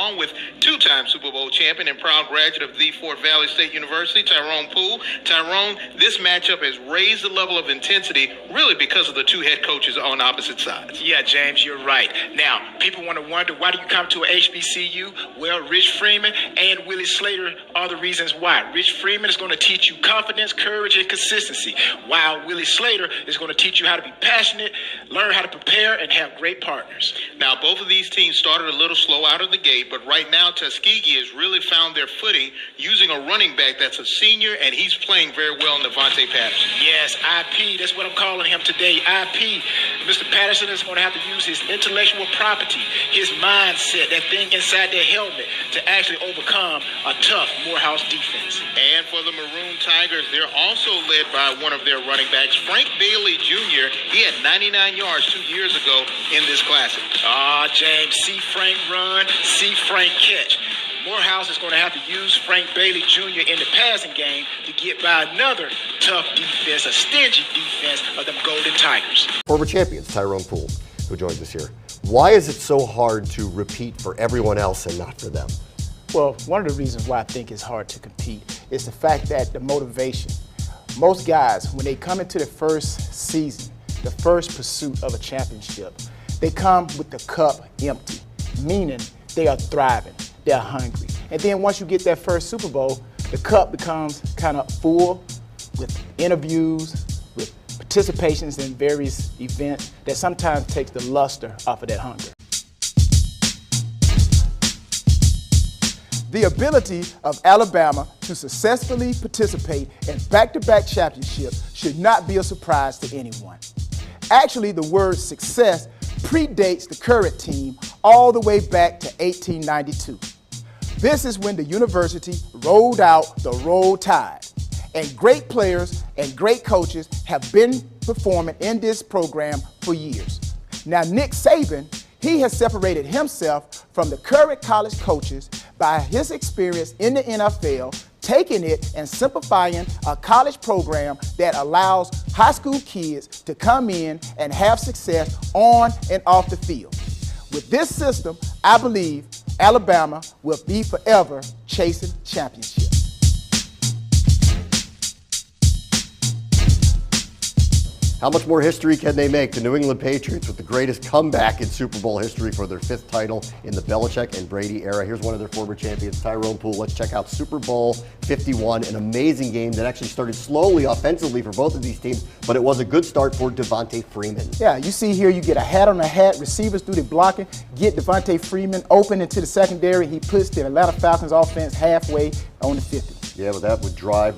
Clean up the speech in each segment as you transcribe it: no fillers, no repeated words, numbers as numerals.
along with two-time Super Bowl champion and proud graduate of the Fort Valley State University, Tyrone Poole. Tyrone, this matchup has raised the level of intensity really because of the two head coaches on opposite sides. Yeah, James, you're right. Now, people want to wonder, why do you come to a HBCU? Well, Rich Freeman and Willie Slater are the reasons why. Rich Freeman is going to teach you confidence, courage, and consistency, while Willie Slater is going to teach you how to be passionate, learn how to prepare, and have great partners. Now, both of these teams started a little slow out of the gate, but right now Tuskegee has really found their footing using a running back that's a senior, and he's playing very well in Devontae Patterson. Yes, IP, that's what I'm calling him today, IP. Mr. Patterson is going to have to use his intellectual property, his mindset, that thing inside their helmet, to actually overcome a tough Morehouse defense. And for the Maroon Tigers, they're also led by one of their running backs, Frank Bailey Jr. He had 99 yards 2 years ago in this classic. James, see Frank run, see Frank catch. Morehouse is going to have to use Frank Bailey Jr. in the passing game to get by another tough defense, a stingy defense of them Golden Tigers. Former champions Tyrone Poole, who joins us here. Why is it so hard to repeat for everyone else and not for them? Well, one of the reasons why I think it's hard to compete is the fact that the motivation. Most guys, when they come into the first season, the first pursuit of a championship, they come with the cup empty, meaning they are thriving, they're hungry. And then once you get that first Super Bowl, the cup becomes kind of full with interviews, with participations in various events that sometimes takes the luster off of that hunger. The ability of Alabama to successfully participate in back-to-back championships should not be a surprise to anyone. Actually, the word success predates the current team all the way back to 1892. This is when the university rolled out the Roll Tide, and great players and great coaches have been performing in this program for years. Now, Nick Saban, he has separated himself from the current college coaches by his experience in the NFL, taking it and simplifying a college program that allows high school kids to come in and have success on and off the field. With this system, I believe Alabama will be forever chasing championships. How much more history can they make? The New England Patriots with the greatest comeback in Super Bowl history for their 5th title in the Belichick and Brady era. Here's one of their former champions, Tyrone Poole. Let's check out Super Bowl 51, an amazing game that actually started slowly offensively for both of these teams, but it was a good start for Devontae Freeman. Yeah, you see here, you get a hat on a hat, receivers do the blocking, get Devontae Freeman open into the secondary. He puts the Atlanta Falcons offense halfway on the 50. Yeah, but that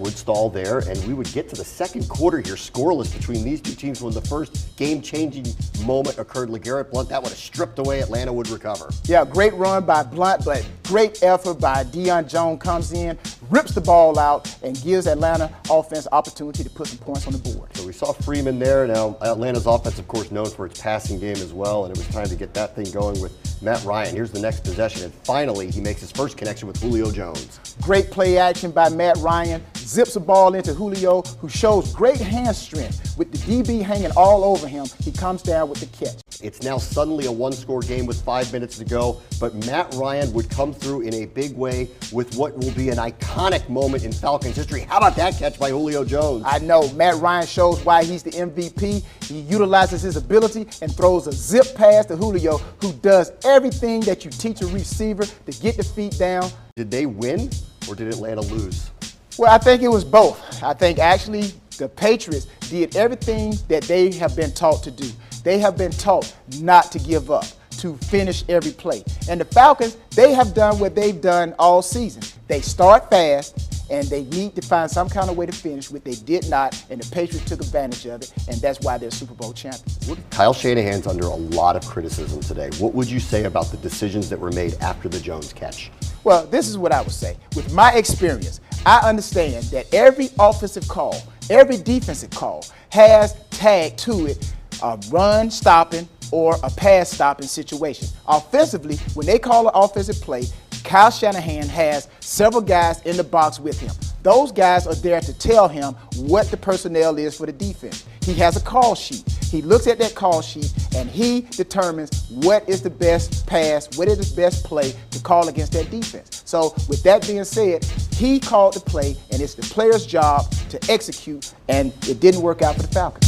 would stall there, and we would get to the second quarter here scoreless between these two teams when the first game-changing moment occurred. LeGarrette Blount, that would have stripped away, Atlanta would recover. Yeah, great run by Blount, but great effort by Deion Jones comes in, rips the ball out, and gives Atlanta offense opportunity to put some points on the board. So we saw Freeman there. Now, Atlanta's offense, of course, known for its passing game as well, and it was time to get that thing going with Matt Ryan. Here's the next possession, and finally, he makes his first connection with Julio Jones. Great play action by Matt Ryan, zips a ball into Julio, who shows great hand strength. With the DB hanging all over him, he comes down with the catch. It's now suddenly a one-score game with 5 minutes to go, but Matt Ryan would come through in a big way with what will be an iconic moment in Falcons history. How about that catch by Julio Jones? I know, Matt Ryan shows why he's the MVP. He utilizes his ability and throws a zip pass to Julio, who does everything that you teach a receiver to get the feet down. Did they win or did Atlanta lose? Well, I think it was both. I think actually the Patriots did everything that they have been taught to do. They have been taught not to give up, to finish every play. And the Falcons, they have done what they've done all season. They start fast, and they need to find some kind of way to finish, which they did not, and the Patriots took advantage of it, and that's why they're Super Bowl champions. Kyle Shanahan's under a lot of criticism today. What would you say about the decisions that were made after the Jones catch? Well, this is what I would say. With my experience, I understand that every offensive call, every defensive call has tagged to it a run stopping or a pass stopping situation. Offensively, when they call an offensive play, Kyle Shanahan has several guys in the box with him. Those guys are there to tell him what the personnel is for the defense. He has a call sheet. He looks at that call sheet and he determines what is the best pass, what is the best play to call against that defense. So with that being said, he called the play and it's the player's job to execute, and it didn't work out for the Falcons.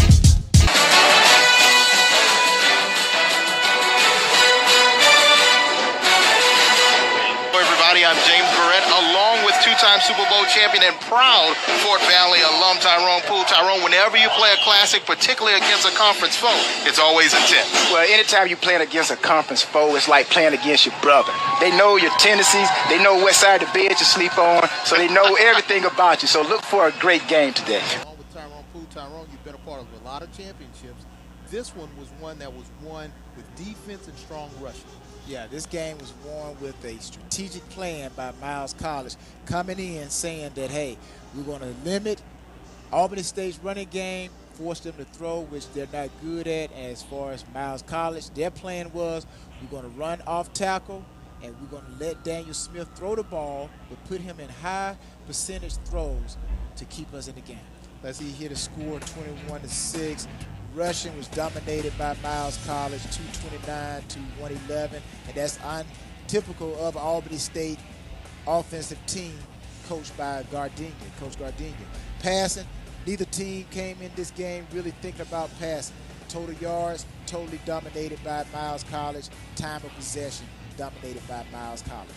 I'm James Barrett, along with two-time Super Bowl champion and proud Fort Valley alum Tyrone Poole. Tyrone, whenever you play a classic, particularly against a conference foe, it's always intense. Well, anytime you're playing against a conference foe, it's like playing against your brother. They know your tendencies. They know what side of the bed you sleep on, so they know everything about you. So look for a great game today. Along with Tyrone Poole, Tyrone, you've been a part of a lot of championships. This one was one that was won with defense and strong rushing. Yeah, this game was won with a strategic plan by Miles College, coming in saying that, hey, we're going to limit Albany State's running game, force them to throw, which they're not good at. And as far as Miles College, their plan was we're going to run off tackle, and we're going to let Daniel Smith throw the ball, but put him in high percentage throws to keep us in the game. Let's see, he hit a score 21-6. Rushing was dominated by Miles College, 229 to 111, and that's untypical of Albany State offensive team coached by Coach Gardenia. Passing, neither team came in this game really thinking about passing. Total yards, totally dominated by Miles College. Time of possession, dominated by Miles College.